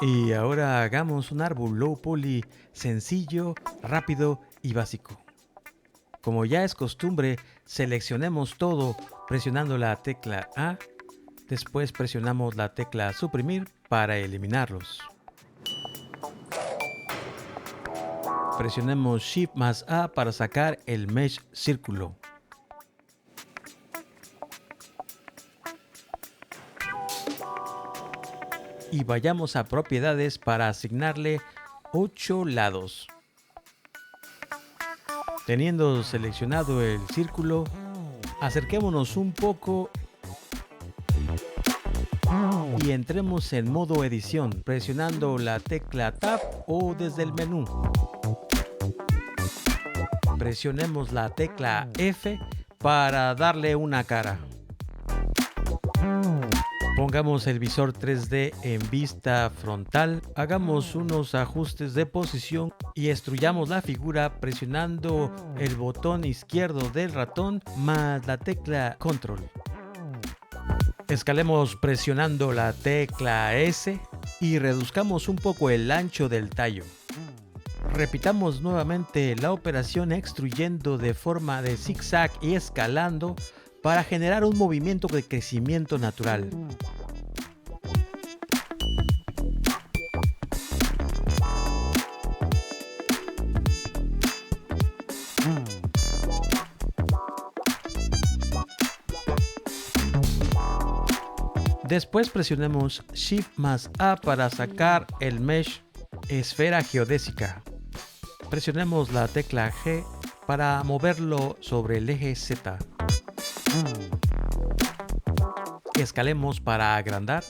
Y ahora hagamos un árbol low poly sencillo, rápido y básico. Como ya es costumbre, seleccionemos todo presionando la tecla A, después presionamos la tecla suprimir para eliminarlos. Presionemos Shift más A para sacar el mesh círculo. Y vayamos a propiedades para asignarle 8 lados. Teniendo seleccionado el círculo, acerquémonos un poco y entremos en modo edición presionando la tecla Tab o desde el menú. Presionemos la tecla F para darle una cara. Pongamos el visor 3D en vista frontal, hagamos unos ajustes de posición y extruyamos la figura presionando el botón izquierdo del ratón más la tecla Control. Escalemos presionando la tecla S y reduzcamos un poco el ancho del tallo. Repitamos nuevamente la operación extruyendo de forma de zigzag y escalando para generar un movimiento de crecimiento natural. Después presionemos Shift más A para sacar el mesh esfera geodésica. Presionemos la tecla G para moverlo sobre el eje Z. Escalemos para agrandar.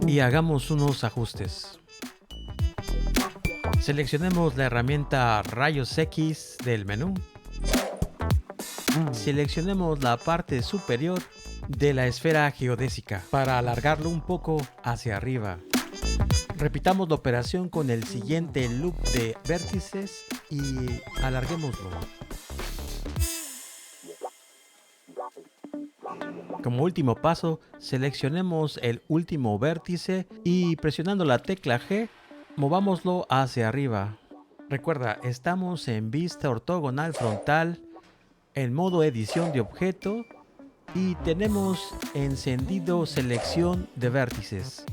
Y hagamos unos ajustes. Seleccionemos la herramienta Rayos X del menú. Seleccionemos la parte superior de la esfera geodésica para alargarlo un poco hacia arriba. Repitamos la operación con el siguiente loop de vértices y alarguémoslo. Como último paso, seleccionemos el último vértice y presionando la tecla G, movámoslo hacia arriba. Recuerda, estamos en vista ortogonal frontal, en modo edición de objeto y tenemos encendido selección de vértices.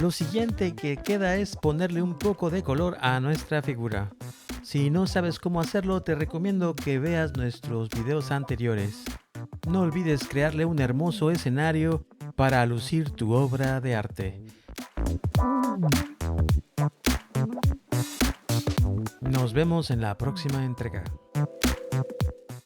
Lo siguiente que queda es ponerle un poco de color a nuestra figura. Si no sabes cómo hacerlo, te recomiendo que veas nuestros videos anteriores. No olvides crearle un hermoso escenario para lucir tu obra de arte. Nos vemos en la próxima entrega.